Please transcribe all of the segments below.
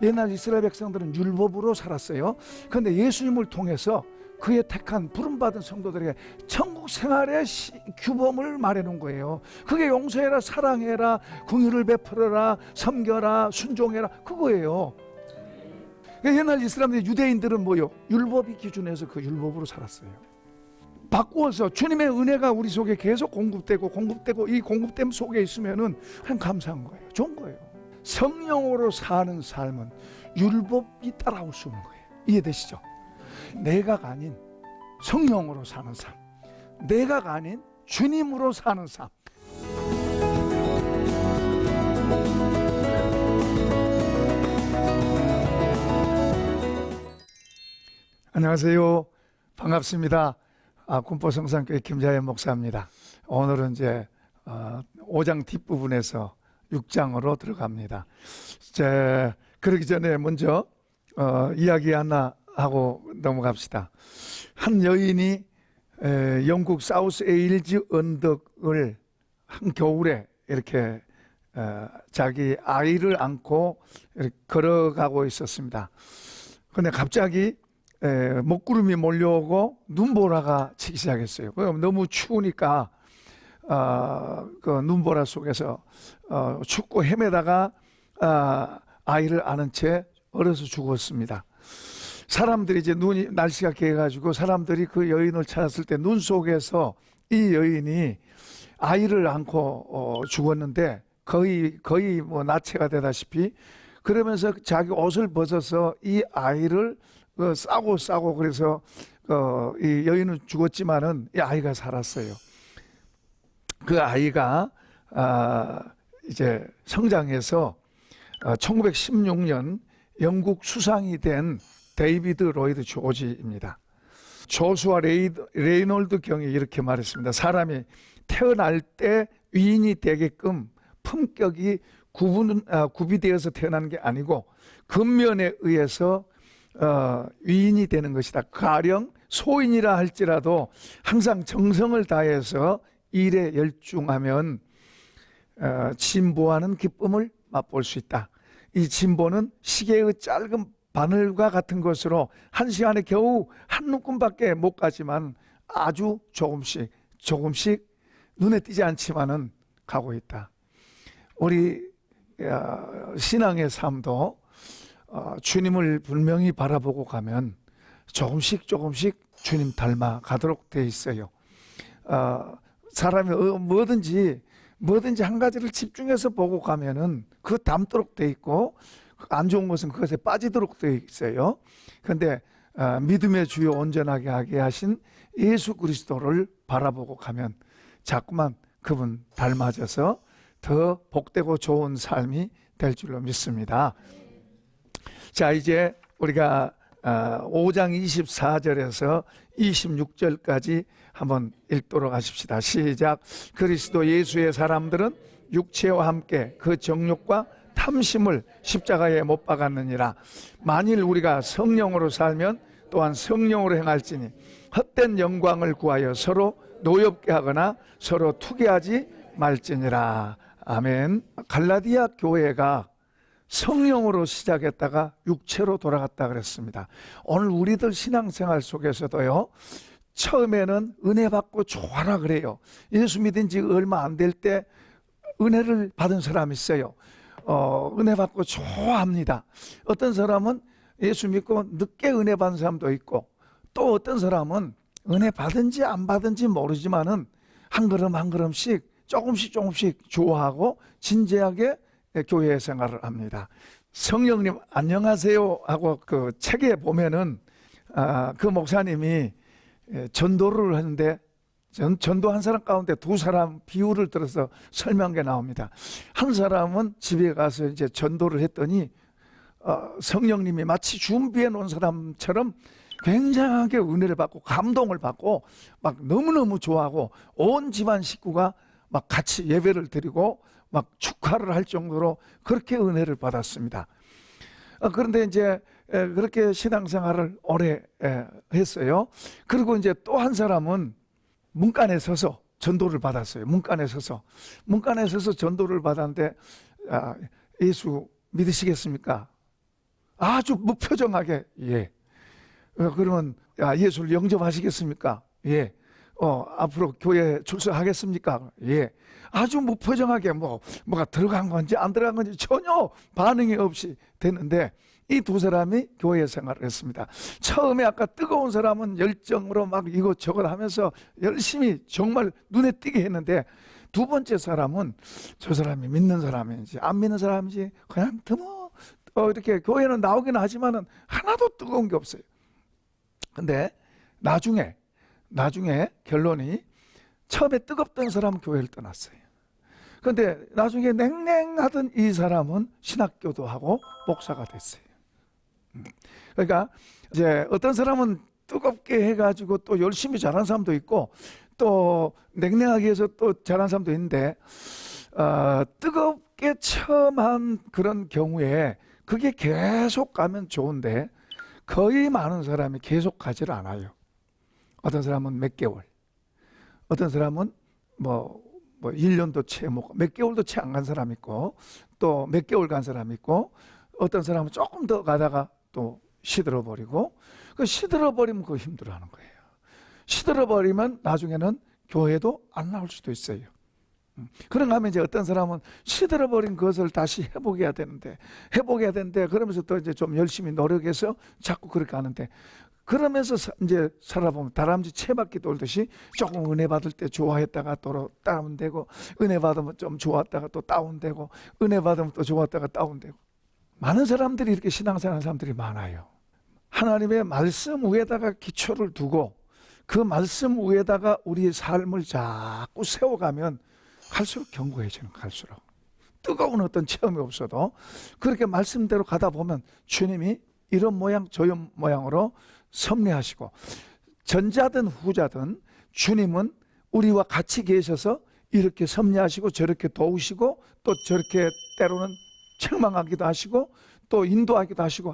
옛날 이스라엘 백성들은 율법으로 살았어요. 그런데 예수님을 통해서 그의 택한 부름받은 성도들에게 천국 생활의 규범을 말해놓은 거예요. 그게 용서해라, 사랑해라, 긍휼을 베풀어라, 섬겨라, 순종해라, 그거예요. 옛날 이스라엘 유대인들은 뭐요? 율법이 기준에서 그 율법으로 살았어요. 바꾸어서 주님의 은혜가 우리 속에 계속 공급되고 이 공급됨 속에 있으면은 그냥 감사한 거예요. 좋은 거예요. 성령으로 사는 삶은 율법이 따라올 수 없는 거예요. 이해되시죠? 내가가 아닌 성령으로 사는 삶, 내가가 아닌 주님으로 사는 삶. 안녕하세요. 반갑습니다. 군포성산교회 김자연 목사입니다. 오늘은 이제 5장 뒷부분에서 6장으로 들어갑니다. 그러기 전에 먼저 이야기 하나 하고 넘어갑시다. 한 여인이 영국 사우스 에일즈 언덕을 한 겨울에 이렇게 자기 아이를 안고 이렇게 걸어가고 있었습니다. 그런데 갑자기 먹구름이 몰려오고 눈보라가 치기 시작했어요. 너무 추우니까 그 눈보라 속에서 춥고 헤매다가 아이를 안은 채 얼어서 죽었습니다. 사람들이 이제 날씨가 개가지고 사람들이 그 여인을 찾았을 때 눈 속에서 이 여인이 아이를 안고 죽었는데 거의 뭐 나체가 되다시피, 그러면서 자기 옷을 벗어서 이 아이를 싸고 그래서 이 여인은 죽었지만은 이 아이가 살았어요. 그 아이가 이제 성장해서 1916년 영국 수상이 된 데이비드 로이드 조지입니다. 조수아 레이놀드 경이 이렇게 말했습니다. 사람이 태어날 때 위인이 되게끔 품격이 구비되어서 태어나는 게 아니고 근면에 의해서 위인이 되는 것이다. 가령 소인이라 할지라도 항상 정성을 다해서 일에 열중하면 진보하는 기쁨을 맛볼 수 있다. 이 진보는 시계의 짧은 바늘과 같은 것으로 한 시간에 겨우 한 눈금밖에 못 가지만 아주 조금씩 눈에 띄지 않지만은 가고 있다. 우리 신앙의 삶도 주님을 분명히 바라보고 가면 조금씩 주님 닮아 가도록 돼 있어요. 사람이 뭐든지 한 가지를 집중해서 보고 가면은 그 닮도록 돼 있고, 안 좋은 것은 그것에 빠지도록 돼 있어요. 그런데 믿음의 주요 온전하게 하게 하신 예수 그리스도를 바라보고 가면 자꾸만 그분 닮아져서 더 복되고 좋은 삶이 될 줄로 믿습니다. 자, 이제 우리가 5장 24절에서 26절까지 한번 읽도록 하십시다. 시작. 그리스도 예수의 사람들은 육체와 함께 그 정욕과 탐심을 십자가에 못 박았느니라. 만일 우리가 성령으로 살면 또한 성령으로 행할지니 헛된 영광을 구하여 서로 노엽게 하거나 서로 투기하지 말지니라. 아멘. 갈라디아 교회가 성령으로 시작했다가 육체로 돌아갔다 그랬습니다. 오늘 우리들 신앙생활 속에서도요, 처음에는 은혜 받고 좋아라 그래요. 예수 믿은 지 얼마 안 될 때 은혜를 받은 사람이 있어요. 은혜 받고 좋아합니다. 어떤 사람은 예수 믿고 늦게 은혜 받은 사람도 있고, 또 어떤 사람은 은혜 받은지 안 받은지 모르지만은 한 걸음 한 걸음씩 조금씩 좋아하고 진지하게 교회 생활을 합니다. 성령님 안녕하세요 하고 그 책에 보면은 그 목사님이 전도를 하는데 전도한 사람 가운데 두 사람 비유를 들어서 설명한 게 나옵니다. 한 사람은 집에 가서 이제 전도를 했더니 성령님이 마치 준비해 놓은 사람처럼 굉장하게 은혜를 받고 감동을 받고 막 너무너무 좋아하고 온 집안 식구가 막 같이 예배를 드리고 막 축하를 할 정도로 그렇게 은혜를 받았습니다. 그런데 이제 그렇게 신앙생활을 오래 했어요. 그리고 이제 또 한 사람은 문간에 서서 전도를 받았어요. 문간에 서서 전도를 받았는데 예수 믿으시겠습니까? 아주 무표정하게 예. 그러면 예수를 영접하시겠습니까? 예. 앞으로 교회 출석하겠습니까? 예. 아주 무표정하게 뭐가 들어간 건지 안 들어간 건지 전혀 반응이 없이 됐는데 이 두 사람이 교회 생활을 했습니다. 처음에 아까 뜨거운 사람은 열정으로 막 이것저것 하면서 열심히 정말 눈에 띄게 했는데 두 번째 사람은 저 사람이 믿는 사람인지 안 믿는 사람인지 그냥 이렇게 교회는 나오긴 하지만은 하나도 뜨거운 게 없어요. 근데 나중에 결론이 처음에 뜨겁던 사람은 교회를 떠났어요. 그런데 나중에 냉랭하던 이 사람은 신학교도 하고 목사가 됐어요. 그러니까 이제 어떤 사람은 뜨겁게 해가지고 또 열심히 잘하는 사람도 있고 또 냉랭하게 해서 또 잘하는 사람도 있는데 뜨겁게 처음 한 그런 경우에 그게 계속 가면 좋은데 거의 많은 사람이 계속 가지를 않아요. 어떤 사람은 몇 개월, 어떤 사람은 뭐 1년도 채 몇 개월도 채 안 간 사람 있고 또 몇 개월 간 사람 있고 어떤 사람은 조금 더 가다가 또 시들어버리고 그 시들어버리면 그거 힘들어하는 거예요. 시들어버리면 나중에는 교회도 안 나올 수도 있어요. 그런가 하면 이제 어떤 사람은 시들어버린 것을 다시 회복해야 되는데 그러면서 또 이제 좀 열심히 노력해서 자꾸 그렇게 하는데 그러면서 이제 살아보면 다람쥐 채바퀴 돌듯이 조금 은혜 받을 때 좋아했다가 또 다운되고 은혜 받으면 좀 좋았다가 또 다운되고 은혜 받으면 또 좋았다가 다운되고 많은 사람들이 이렇게 신앙생활 하는 사람들이 많아요. 하나님의 말씀 위에다가 기초를 두고 그 말씀 위에다가 우리의 삶을 자꾸 세워가면 갈수록 견고해지는 갈수록 뜨거운 어떤 체험이 없어도 그렇게 말씀대로 가다 보면 주님이 이런 모양 저런 모양으로 섭리하시고 전자든 후자든 주님은 우리와 같이 계셔서 이렇게 섭리하시고 저렇게 도우시고 또 저렇게 때로는 책망하기도 하시고 또 인도하기도 하시고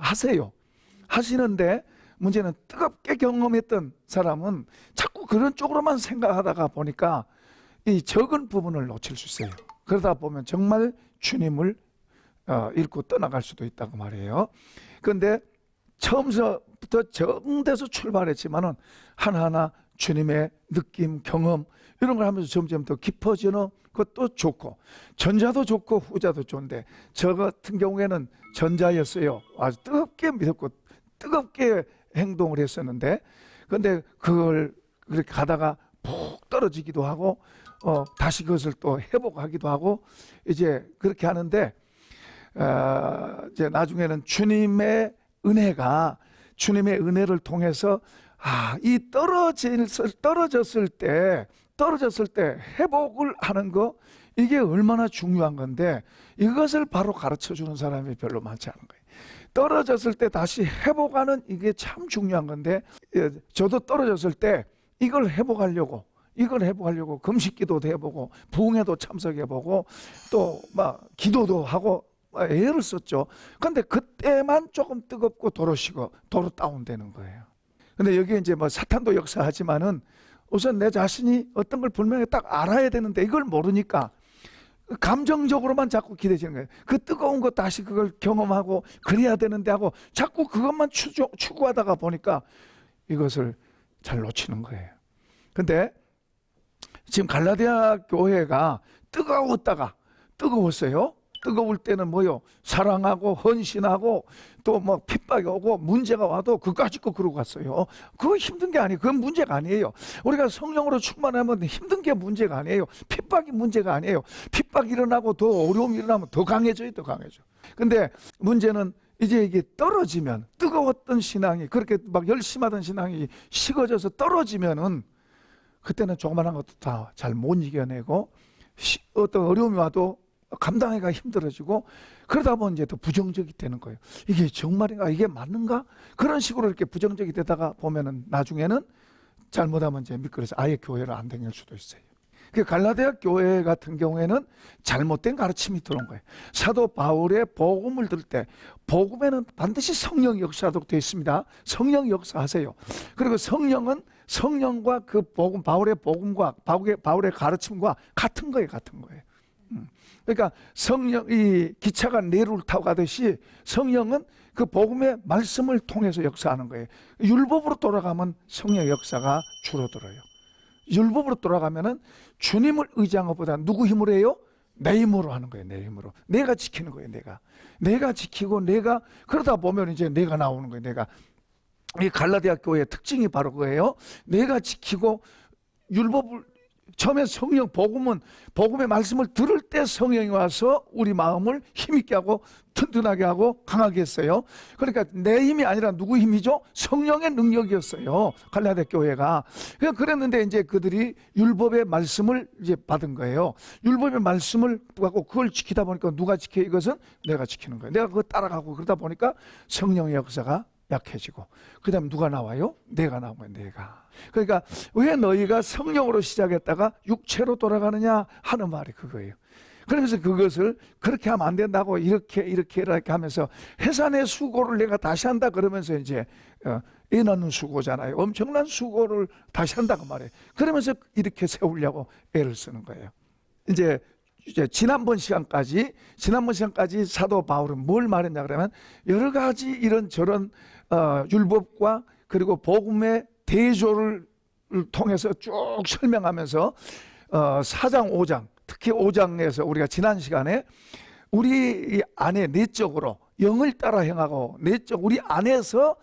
하시는데 문제는 뜨겁게 경험했던 사람은 자꾸 그런 쪽으로만 생각하다가 보니까 이 적은 부분을 놓칠 수 있어요. 그러다 보면 정말 주님을 잃고 떠나갈 수도 있다고 말이에요. 그런데 처음부터 적응돼서 출발했지만은 하나하나 주님의 느낌, 경험 이런 걸 하면서 점점 더 깊어지는 것도 좋고 전자도 좋고 후자도 좋은데 저 같은 경우에는 전자였어요. 아주 뜨겁게 믿었고 뜨겁게 행동을 했었는데 그런데 그걸 그렇게 가다가 푹 떨어지기도 하고 다시 그것을 또 회복하기도 하고 이제 그렇게 하는데 이제 나중에는 주님의 은혜를 통해서 이 떨어졌을 때 회복을 하는 거 이게 얼마나 중요한 건데 이것을 바로 가르쳐 주는 사람이 별로 많지 않은 거예요. 떨어졌을 때 다시 회복하는 이게 참 중요한 건데 저도 떨어졌을 때 이걸 회복하려고 금식기도도 해보고 부흥회도 참석해보고 또 막 기도도 하고 애를 썼죠. 그런데 그때만 조금 뜨겁고 도로 다운되는 거예요. 근데 여기 이제 사탄도 역사하지만은 우선 내 자신이 어떤 걸 분명히 딱 알아야 되는데 이걸 모르니까 감정적으로만 자꾸 기대지는 거예요. 그 뜨거운 거 다시 그걸 경험하고 그래야 되는데 하고 자꾸 그것만 추구하다가 보니까 이것을 잘 놓치는 거예요. 근데 지금 갈라디아 교회가 뜨거웠어요. 뜨거울 때는 사랑하고 헌신하고 또 핍박이 오고 문제가 와도 그까짓 거 그러고 갔어요. 그거 힘든 게 아니에요. 그건 문제가 아니에요. 우리가 성령으로 충만하면 힘든 게 문제가 아니에요. 핍박이 문제가 아니에요. 핍박이 일어나고 더 어려움이 일어나면 더 강해져요. 근데 문제는 이제 이게 떨어지면 뜨거웠던 신앙이 그렇게 막 열심히 하던 신앙이 식어져서 떨어지면은 그때는 조그만한 것도 다 잘 못 이겨내고 어떤 어려움이 와도 감당하기가 힘들어지고 그러다 보면 이제 더 부정적이 되는 거예요. 이게 정말인가? 이게 맞는가? 그런 식으로 이렇게 부정적이 되다가 보면은 나중에는 잘못하면 이제 미끄러서 아예 교회를 안 다닐 수도 있어요. 그 갈라디아 교회 같은 경우에는 잘못된 가르침이 들어온 거예요. 사도 바울의 복음을 들을 때 복음에는 반드시 성령 역사도 되어 있습니다. 성령 역사하세요. 그리고 성령은 성령과 그 복음, 바울의 복음과 바울의 가르침과 같은 거예요. 그러니까 성령이 기차가 내루를 타고 가듯이 성령은 그 복음의 말씀을 통해서 역사하는 거예요. 율법으로 돌아가면 성령의 역사가 줄어들어요. 율법으로 돌아가면은 주님을 의지한 것보다 누구 힘으로 해요? 내 힘으로 하는 거예요. 내 힘으로. 내가 지키는 거예요. 내가 지키고 내가 그러다 보면 이제 내가 나오는 거예요. 이 갈라디아 교회의 특징이 바로 그거예요. 내가 지키고 율법을 처음에 성령 복음의 말씀을 들을 때 성령이 와서 우리 마음을 힘있게 하고 튼튼하게 하고 강하게 했어요. 그러니까 내 힘이 아니라 누구 힘이죠? 성령의 능력이었어요. 갈라디아 교회가. 그랬는데 이제 그들이 율법의 말씀을 이제 받은 거예요. 율법의 말씀을 받고 그걸 지키다 보니까 누가 지켜? 이것은 내가 지키는 거예요. 내가 그거 따라가고 그러다 보니까 성령의 역사가 약해지고 그 다음 누가 나와요? 내가 나온 거예요. 내가. 그러니까 왜 너희가 성령으로 시작했다가 육체로 돌아가느냐 하는 말이 그거예요. 그래서 그것을 그렇게 하면 안 된다고 이렇게 하면서 해산의 수고를 내가 다시 한다 그러면서 이제 애 낳는 수고잖아요. 엄청난 수고를 다시 한다고 말해요. 그러면서 이렇게 세우려고 애를 쓰는 거예요. 이제 지난번 시간까지 사도 바울은 뭘 말했냐 그러면 여러 가지 이런저런 율법과 그리고 복음의 대조를 통해서 쭉 설명하면서 4장 5장 특히 5장에서 우리가 지난 시간에 우리 안에 내적으로 영을 따라 행하고 우리 안에서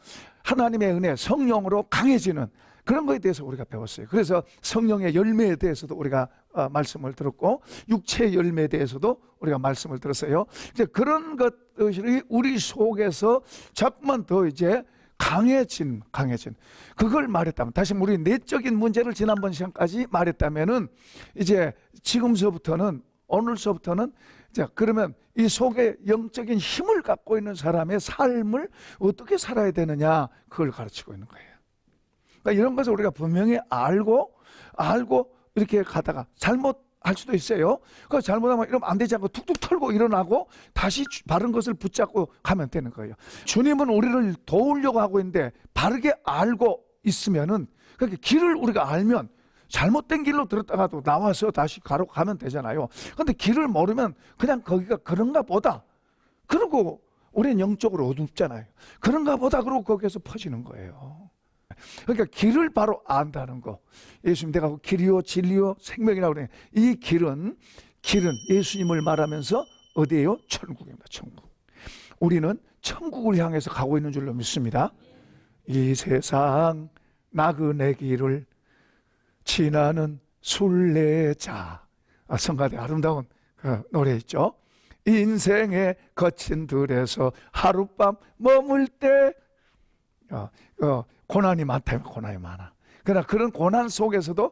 하나님의 은혜 성령으로 강해지는 그런 것에 대해서 우리가 배웠어요. 그래서 성령의 열매에 대해서도 우리가 말씀을 들었고 육체의 열매에 대해서도 우리가 말씀을 들었어요. 이제 그런 것들이 우리 속에서 자꾸만 더 이제 강해진 그걸 말했다면 다시 우리 내적인 문제를 지난번 시간까지 말했다면은 이제 지금서부터는 오늘서부터는 자 그러면 이 속에 영적인 힘을 갖고 있는 사람의 삶을 어떻게 살아야 되느냐 그걸 가르치고 있는 거예요. 그러니까 이런 것을 우리가 분명히 알고 이렇게 가다가 잘못할 수도 있어요. 그 잘못하면 이러면 안 되지 않고 툭툭 털고 일어나고 다시 바른 것을 붙잡고 가면 되는 거예요. 주님은 우리를 도우려고 하고 있는데 바르게 알고 있으면은 그렇게 길을 우리가 알면 잘못된 길로 들었다가도 나와서 다시 가면 되잖아요. 그런데 길을 모르면 그냥 거기가 그런가 보다. 그러고 우리는 영적으로 어둡잖아요. 그런가 보다 그러고 거기에서 퍼지는 거예요. 그러니까 길을 바로 안다는 거. 예수님 내가 길이요 진리요 생명이라고 그래요. 이 길은 예수님을 말하면서 어디예요? 천국입니다. 천국. 우리는 천국을 향해서 가고 있는 줄로 믿습니다. 이 세상 나그네 길을 지나는 순례자. 성가대 아름다운 노래 있죠. 인생의 거친 들에서 하룻밤 머물 때 고난이 많다면 고난이 많아. 그러나 그런 고난 속에서도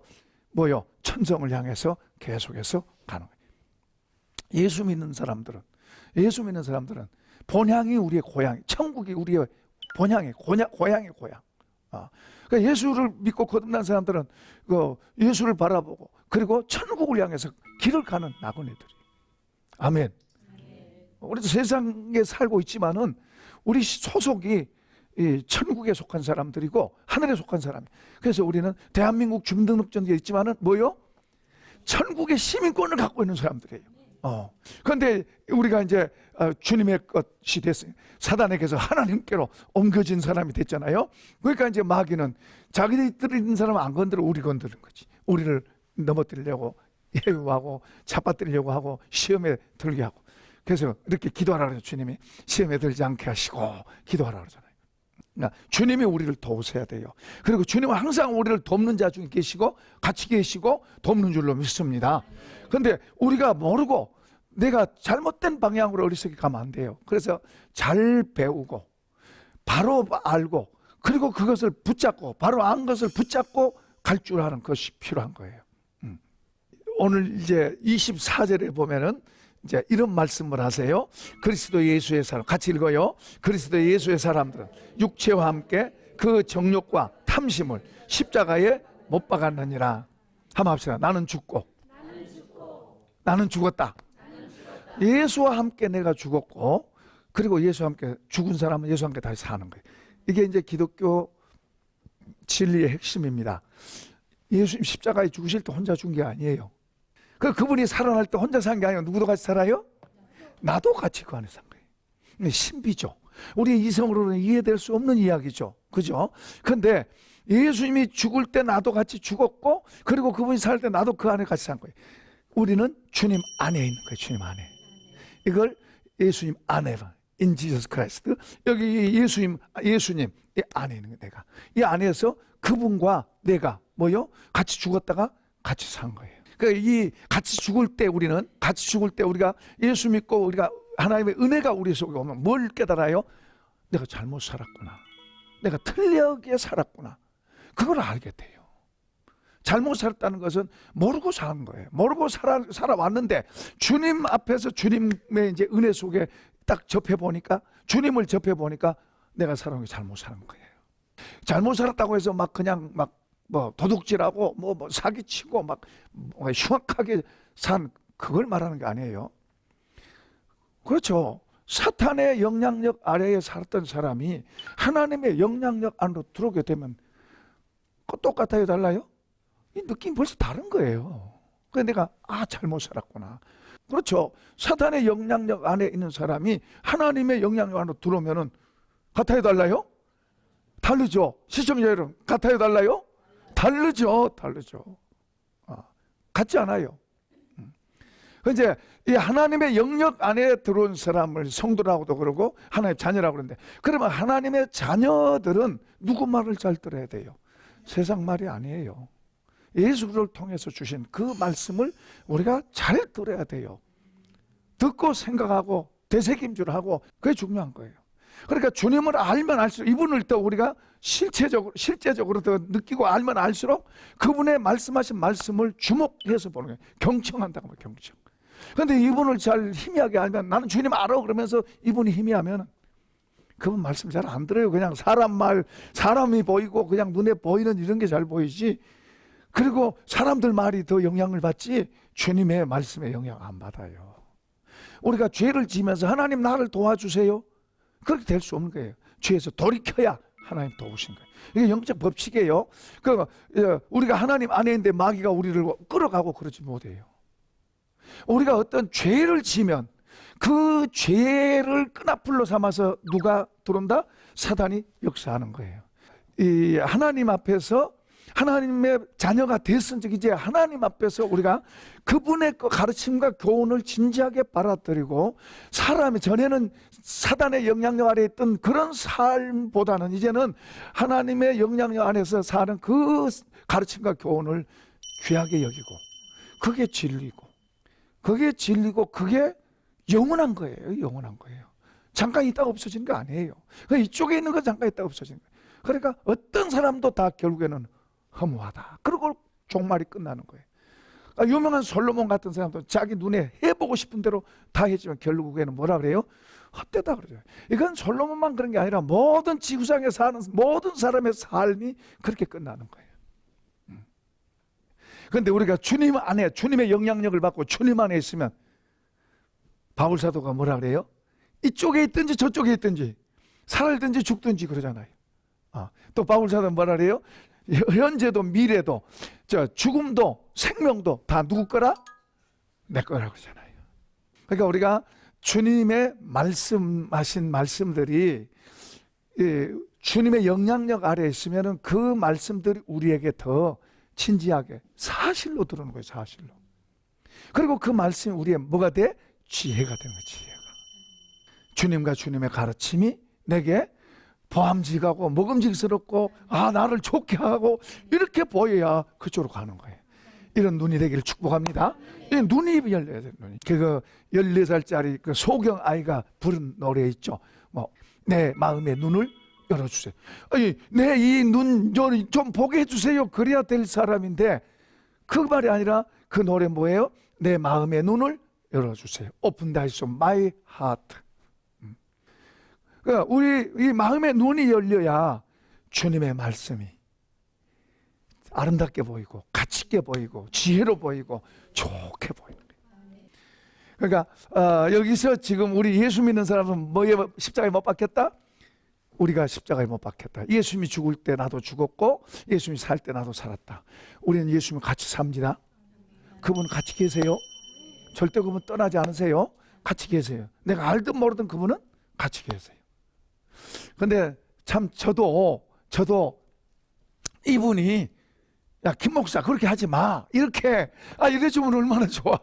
뭐요? 천성을 향해서 계속해서 가는 거예요. 예수 믿는 사람들은 본향이 우리의 고향, 천국이 우리의 본향이 고향의 고향. 그러니까 예수를 믿고 거듭난 사람들은 예수를 바라보고 그리고 천국을 향해서 길을 가는 나그네들이. 아멘. 우리도 세상에 살고 있지만은 우리 소속이 이 천국에 속한 사람들이고 하늘에 속한 사람이. 그래서 우리는 대한민국 주민등록증에 있지만은 뭐요? 천국의 시민권을 갖고 있는 사람들이에요. 그런데 우리가 이제 주님의 것이 됐어요. 사단에게서 하나님께로 옮겨진 사람이 됐잖아요. 그러니까 이제 마귀는 자기들이 있는 사람은 안 건드려 우리 건드는 거지. 우리를 넘어뜨리려고 예우하고 잡아뜨리려고 하고 시험에 들게 하고. 그래서 이렇게 기도하라 그래서 주님이 시험에 들지 않게 하시고 기도하라 그러잖아요. 그러니까 주님이 우리를 도우셔야 돼요. 그리고 주님은 항상 우리를 돕는 자 중에 계시고 같이 계시고 돕는 줄로 믿습니다. 그런데 우리가 모르고 내가 잘못된 방향으로 어리석게 가면 안 돼요. 그래서 잘 배우고 바로 알고 그리고 그것을 붙잡고 바로 안 것을 붙잡고 갈 줄 아는 것이 필요한 거예요. 오늘 이제 24절에 보면은 이제 이런 말씀을 하세요. 그리스도 예수의 사람 같이 읽어요. 그리스도 예수의 사람들은 육체와 함께 그 정욕과 탐심을 십자가에 못 박았느니라. 한번 합시다. 나는 죽었다. 예수와 함께 내가 죽었고 그리고 예수와 함께 죽은 사람은 예수와 함께 다시 사는 거예요. 이게 이제 기독교 진리의 핵심입니다. 예수님 십자가에 죽으실 때 혼자 죽은 게 아니에요. 그분이 살아날 때 혼자 산 게 아니고 누구도 같이 살아요? 나도 같이 그 안에 산 거예요. 신비죠. 우리 이성으로는 이해될 수 없는 이야기죠. 그죠? 근데 예수님이 죽을 때 나도 같이 죽었고, 그리고 그분이 살 때 나도 그 안에 같이 산 거예요. 우리는 주님 안에 있는 거예요. 주님 안에. 이걸 예수님 안에 봐. In Jesus Christ. 여기 예수님 이 안에 있는 거예요. 내가 이 안에서 그분과 내가 뭐요? 같이 죽었다가 같이 산 거예요. 그러니까 이 같이 죽을 때 우리가 예수 믿고 우리가 하나님의 은혜가 우리 속에 오면 뭘 깨달아요? 내가 잘못 살았구나. 내가 틀리게 살았구나. 그걸 알게 돼요. 잘못 살았다는 것은 모르고 사는 거예요. 모르고 살아왔는데 주님 앞에서 주님의 이제 은혜 속에 딱 접해보니까, 주님을 접해보니까 내가 살아온 게 잘못 사는 거예요. 잘못 살았다고 해서 막 그냥 뭐 도둑질하고 뭐 사기치고 막 흉악하게 산, 그걸 말하는 게 아니에요. 그렇죠. 사탄의 영향력 아래에 살았던 사람이 하나님의 영향력 안으로 들어오게 되면 똑같아요, 달라요? 이 느낌 벌써 다른 거예요. 그래서 내가 잘못 살았구나. 그렇죠. 사탄의 영향력 안에 있는 사람이 하나님의 영향력 안으로 들어오면은 같아요, 달라요? 다르죠. 시청자 여러분, 같아요, 달라요? 다르죠. 같지 않아요. 이제 이 하나님의 영역 안에 들어온 사람을 성도라고도 그러고 하나님의 자녀라고 그러는데, 그러면 하나님의 자녀들은 누구 말을 잘 들어야 돼요? 세상 말이 아니에요. 예수를 통해서 주신 그 말씀을 우리가 잘 들어야 돼요. 듣고 생각하고 되새김질하고, 그게 중요한 거예요. 그러니까 주님을 알면 알수록, 이분을 더 우리가 실제적으로 더 느끼고 알면 알수록 그분의 말씀하신 말씀을 주목해서 보는 거예요. 경청한다고 하면 경청. 그런데 이분을 잘 희미하게 알면, 나는 주님 알아 그러면서 이분이 희미하면 그분 말씀 잘 안 들어요. 그냥 사람이 보이고 그냥 눈에 보이는 이런 게 잘 보이지, 그리고 사람들 말이 더 영향을 받지 주님의 말씀에 영향 안 받아요. 우리가 죄를 지면서 하나님 나를 도와주세요, 그렇게 될 수 없는 거예요. 죄에서 돌이켜야 하나님 도우신 거예요. 이게 영적 법칙이에요. 우리가 하나님 안에 있는데 마귀가 우리를 끌어가고 그러지 못해요. 우리가 어떤 죄를 지면 그 죄를 끈앞불로 삼아서 누가 들어온다? 사단이 역사하는 거예요. 이 하나님 앞에서, 하나님의 자녀가 됐은 즉 이제 하나님 앞에서 우리가 그분의 가르침과 교훈을 진지하게 받아들이고, 사람이 전에는 사단의 영향력 아래 있던 그런 삶보다는 이제는 하나님의 영향력 안에서 사는 그 가르침과 교훈을 귀하게 여기고, 그게 진리고 그게 영원한 거예요. 영원한 거예요. 잠깐 있다가 없어지는 거 아니에요. 이쪽에 있는 건 잠깐 있다가 없어지는 거예요. 그러니까 어떤 사람도 다 결국에는 허무하다, 그리고 종말이 끝나는 거예요. 유명한 솔로몬 같은 사람도 자기 눈에 해보고 싶은 대로 다 했지만 결국에는 뭐라 그래요? 헛되다 그러죠. 이건 솔로몬만 그런 게 아니라 모든 지구상에 사는 모든 사람의 삶이 그렇게 끝나는 거예요. 그런데 우리가 주님 안에, 주님의 영향력을 받고 주님 안에 있으면, 바울 사도가 뭐라 그래요? 이쪽에 있든지 저쪽에 있든지 살든지 죽든지 그러잖아요. 또 바울 사도는 뭐라 그래요? 현재도 미래도 죽음도 생명도 다 누구 거라? 내 거라고 그러잖아요. 그러니까 우리가 주님의 말씀하신 말씀들이 주님의 영향력 아래에 있으면 그 말씀들이 우리에게 더 진지하게 사실로 들어오는 거예요. 사실로. 그리고 그 말씀이 우리의 뭐가 돼? 지혜가 되는 거예요. 지혜가. 주님과 주님의 가르침이 내게 보암직하고 먹음직스럽고 나를 좋게 하고 이렇게 보여야 그쪽으로 가는 거예요. 이런 눈이 되기를 축복합니다. 이 눈이 열려야 돼요. 눈이. 14살짜리 그 소경 아이가 부른 노래 있죠. 내 마음의 눈을 열어주세요. 내 이 눈 좀 보게 해주세요. 그래야 될 사람인데, 그 말이 아니라 그 노래 뭐예요? 내 마음의 눈을 열어주세요. Open the eyes of my heart. 그러니까 우리 이 마음의 눈이 열려야 주님의 말씀이 아름답게 보이고 가치 있게 보이고 지혜로 보이고 좋게 보이는 거예요. 그러니까 여기서 지금 우리 예수 믿는 사람은 뭐에 십자가에 못 박혔다? 우리가 십자가에 못 박혔다. 예수님이 죽을 때 나도 죽었고 예수님이 살 때 나도 살았다. 우리는 예수님과 같이 삽니다. 그분 같이 계세요? 절대 그분 떠나지 않으세요? 같이 계세요. 내가 알든 모르든 그분은 같이 계세요. 근데 참 저도 이분이 야, 김 목사 그렇게 하지 마. 이렇게 이래주면 얼마나 좋아.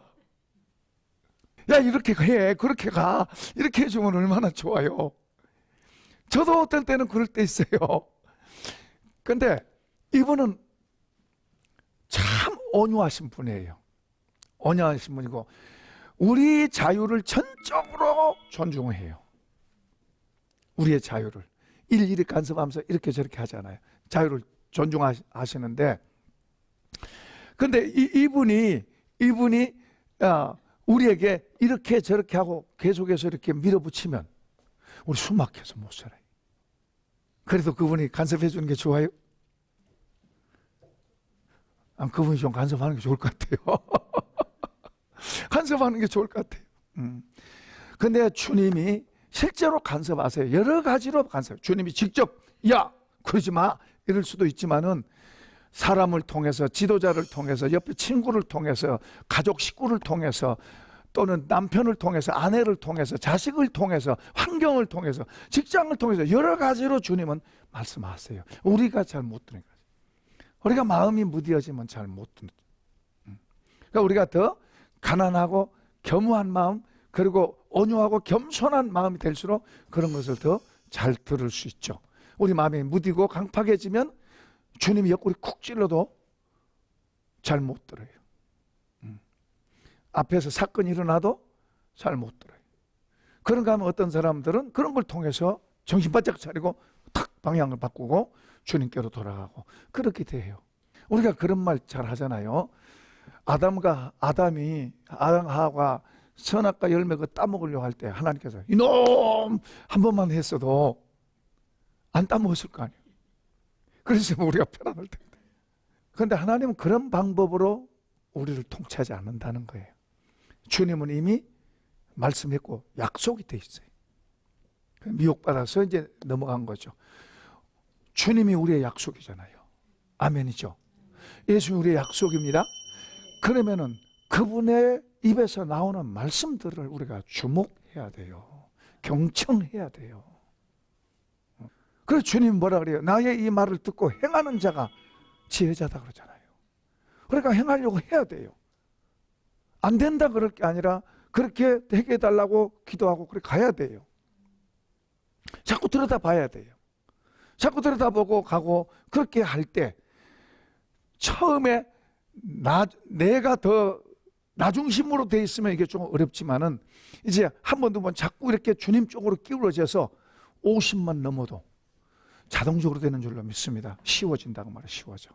야, 이렇게 해. 그렇게 가. 이렇게 해주면 얼마나 좋아요. 저도 어떨 때는 그럴 때 있어요. 근데 이분은 참 온유하신 분이에요. 온유하신 분이고 우리 자유를 전적으로 존중해요. 우리의 자유를 일일이 간섭하면서 이렇게 저렇게 하잖아요. 자유를 존중하시는데, 근데 이분이 우리에게 이렇게 저렇게 하고 계속해서 이렇게 밀어붙이면 우리 숨 막혀서 못 살아요. 그래도 그분이 간섭해 주는 게 좋아요? 그분이 좀 간섭하는 게 좋을 것 같아요. 간섭하는 게 좋을 것 같아요. 근데 주님이 실제로 간섭하세요. 여러 가지로 간섭. 주님이 직접 야 그러지 마 이럴 수도 있지만은 사람을 통해서, 지도자를 통해서, 옆에 친구를 통해서, 가족 식구를 통해서, 또는 남편을 통해서, 아내를 통해서, 자식을 통해서, 환경을 통해서, 직장을 통해서 여러 가지로 주님은 말씀하세요. 우리가 잘 못 듣는 거죠. 우리가 마음이 무뎌지면 잘 못 듣는 거죠. 그러니까 우리가 더 가난하고 겸허한 마음, 그리고 온유하고 겸손한 마음이 될수록 그런 것을 더 잘 들을 수 있죠. 우리 마음이 무디고 강팍해지면 주님이 옆구리 쿡 찔러도 잘 못 들어요. 앞에서 사건이 일어나도 잘 못 들어요. 그런가 하면 어떤 사람들은 그런 걸 통해서 정신 바짝 차리고 탁 방향을 바꾸고 주님께로 돌아가고 그렇게 돼요. 우리가 그런 말 잘 하잖아요. 아담하고가 선악과 열매 그 따먹으려고 할 때 하나님께서 이놈 한 번만 했어도 안 따먹었을 거 아니에요. 그래서 우리가 편안할 텐데. 그런데 하나님은 그런 방법으로 우리를 통치하지 않는다는 거예요. 주님은 이미 말씀했고 약속이 돼 있어요. 미혹받아서 이제 넘어간 거죠. 주님이 우리의 약속이잖아요. 아멘이죠. 예수님이 우리의 약속입니다. 그러면은 그분의 입에서 나오는 말씀들을 우리가 주목해야 돼요. 경청해야 돼요. 그래서 주님 뭐라 그래요? 나의 이 말을 듣고 행하는 자가 지혜자다 그러잖아요. 그러니까 행하려고 해야 돼요. 안 된다 그럴 게 아니라 그렇게 되게 해달라고 기도하고 그렇게 가야 돼요. 자꾸 들여다봐야 돼요. 자꾸 들여다보고 가고 그렇게 할 때 처음에 내가 더 나 중심으로 돼 있으면 이게 좀 어렵지만은 이제 한 번, 두 번 자꾸 이렇게 주님 쪽으로 기울어져서 50만 넘어도 자동적으로 되는 줄로 믿습니다. 쉬워진다고 말해요. 쉬워져.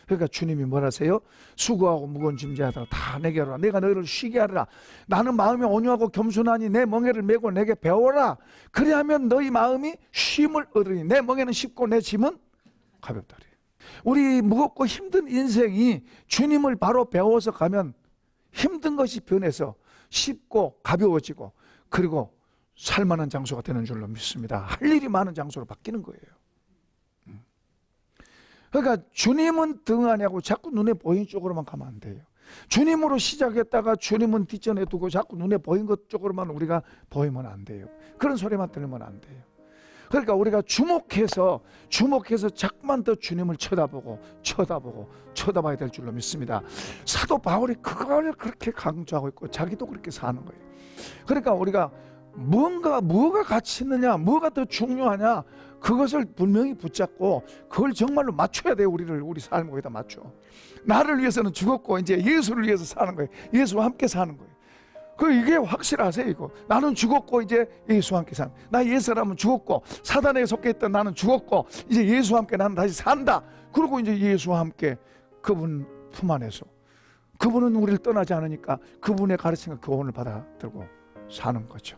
그러니까 주님이 뭘 하세요? 수고하고 무거운 짐자들아 다 내게 오라. 내가 너희를 쉬게 하리라. 나는 마음이 온유하고 겸손하니 내 멍에를 메고 내게 배워라. 그리하면 너희 마음이 쉼을 얻으니 내 멍에는 쉽고 내 짐은 가볍다리. 우리 무겁고 힘든 인생이 주님을 바로 배워서 가면 힘든 것이 변해서 쉽고 가벼워지고 그리고 살만한 장소가 되는 줄로 믿습니다. 할 일이 많은 장소로 바뀌는 거예요. 그러니까 주님은 등 아니하고 자꾸 눈에 보이는 쪽으로만 가면 안 돼요. 주님으로 시작했다가 주님은 뒷전에 두고 자꾸 눈에 보이는 것 쪽으로만 우리가 보이면 안 돼요. 그런 소리만 들으면 안 돼요. 그러니까 우리가 주목해서 자꾸만 더 주님을 쳐다봐야 될 줄로 믿습니다. 사도 바울이 그걸 그렇게 강조하고 있고 자기도 그렇게 사는 거예요. 그러니까 우리가 뭐가 가치 있느냐, 뭐가 더 중요하냐, 그것을 분명히 붙잡고 그걸 정말로 맞춰야 돼요. 우리 삶을 거기다 맞춰. 나를 위해서는 죽었고 이제 예수를 위해서 사는 거예요. 예수와 함께 사는 거예요. 이게 확실하세요. 이거 나는 죽었고 이제 예수와 함께 사는. 나 옛사람은 죽었고 사단에 속해있던 나는 죽었고 이제 예수와 함께 나는 다시 산다. 그리고 이제 예수와 함께 그분 품 안에서 그분은 우리를 떠나지 않으니까 그분의 가르침과 교훈을 받아들고 사는 거죠.